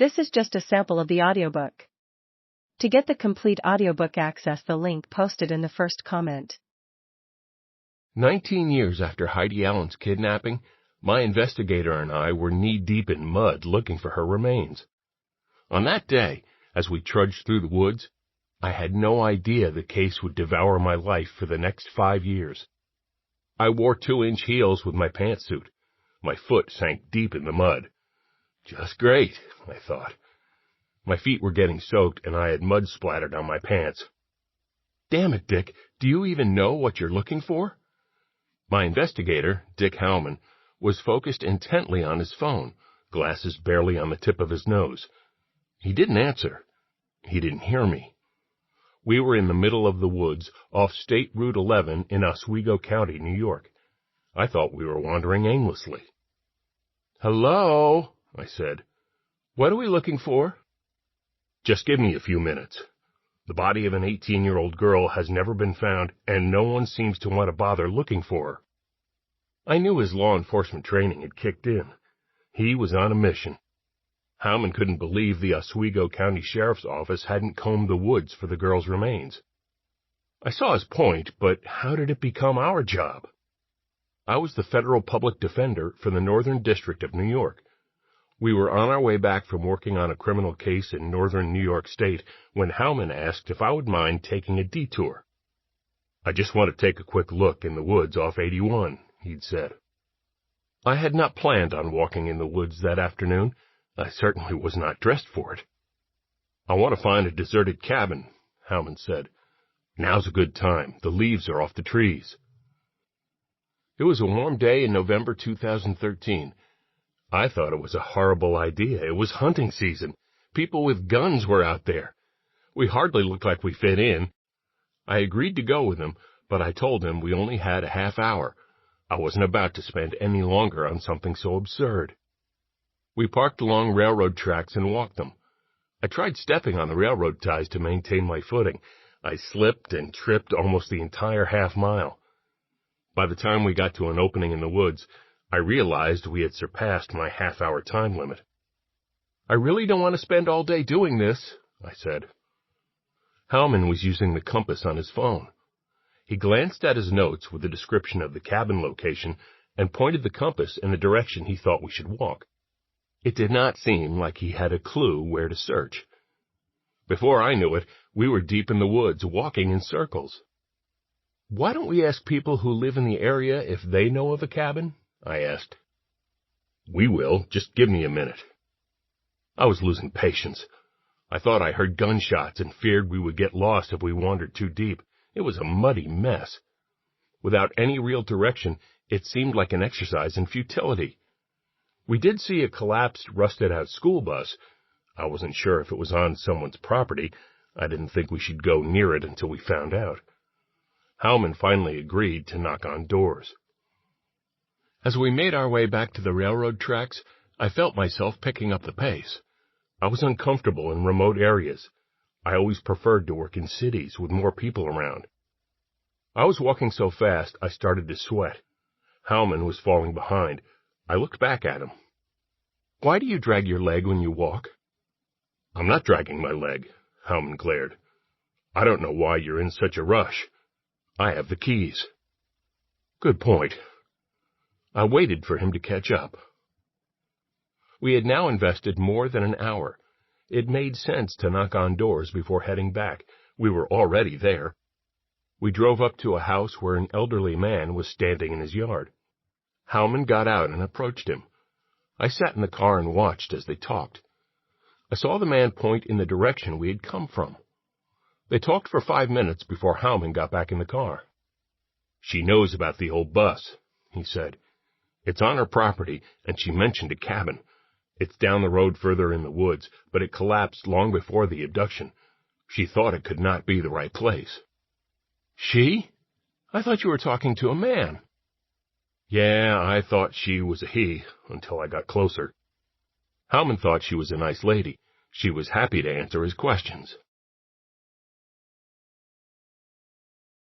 This is just a sample of the audiobook. To get the complete audiobook, access the link posted in the first comment. 19 years after Heidi Allen's kidnapping, my investigator and I were knee-deep in mud looking for her remains. On that day, as we trudged through the woods, I had no idea the case would devour my life for the next 5 years. I wore 2-inch heels with my pantsuit. My foot sank deep in the mud. Just great, I thought. My feet were getting soaked, and I had mud splattered on my pants. Damn it, Dick, do you even know what you're looking for? My investigator, Dick Howman, was focused intently on his phone, glasses barely on the tip of his nose. He didn't answer. He didn't hear me. We were in the middle of the woods off State Route 11 in Oswego County, New York. I thought we were wandering aimlessly. "Hello," I said. "What are we looking for?" "Just give me a few minutes. The body of an 18-year-old girl has never been found, and no one seems to want to bother looking for her." I knew his law enforcement training had kicked in. He was on a mission. Howman couldn't believe the Oswego County Sheriff's Office hadn't combed the woods for the girl's remains. I saw his point, but how did it become our job? I was the federal public defender for the Northern District of New York. We were on our way back from working on a criminal case in northern New York State when Howman asked if I would mind taking a detour. "I just want to take a quick look in the woods off 81, he'd said. I had not planned on walking in the woods that afternoon. I certainly was not dressed for it. "I want to find a deserted cabin," Howman said. "Now's a good time. The leaves are off the trees." It was a warm day in November 2013. I thought it was a horrible idea. It was hunting season. People with guns were out there. We hardly looked like we fit in. I agreed to go with him, but I told him we only had a half hour. I wasn't about to spend any longer on something so absurd. We parked along railroad tracks and walked them. I tried stepping on the railroad ties to maintain my footing. I slipped and tripped almost the entire half mile. By the time we got to an opening in the woods, I realized we had surpassed my half-hour time limit. "I really don't want to spend all day doing this," I said. Howman was using the compass on his phone. He glanced at his notes with the description of the cabin location and pointed the compass in the direction he thought we should walk. It did not seem like he had a clue where to search. Before I knew it, we were deep in the woods, walking in circles. "Why don't we ask people who live in the area if they know of a cabin?" I asked. "We will. Just give me a minute." I was losing patience. I thought I heard gunshots and feared we would get lost if we wandered too deep. It was a muddy mess. Without any real direction, it seemed like an exercise in futility. We did see a collapsed, rusted-out school bus. I wasn't sure if it was on someone's property. I didn't think we should go near it until we found out. Howman finally agreed to knock on doors. As we made our way back to the railroad tracks, I felt myself picking up the pace. I was uncomfortable in remote areas. I always preferred to work in cities with more people around. I was walking so fast I started to sweat. Howman was falling behind. I looked back at him. "Why do you drag your leg when you walk?" "I'm not dragging my leg," Howman glared. "I don't know why you're in such a rush. I have the keys." Good point. I waited for him to catch up. We had now invested more than an hour. It made sense to knock on doors before heading back. We were already there. We drove up to a house where an elderly man was standing in his yard. Howman got out and approached him. I sat in the car and watched as they talked. I saw the man point in the direction we had come from. They talked for 5 minutes before Howman got back in the car. "She knows about the old bus," he said. "It's on her property, and she mentioned a cabin. It's down the road further in the woods, but it collapsed long before the abduction. She thought it could not be the right place." "She? I thought you were talking to a man." "Yeah, I thought she was a he until I got closer." Howman thought she was a nice lady. She was happy to answer his questions.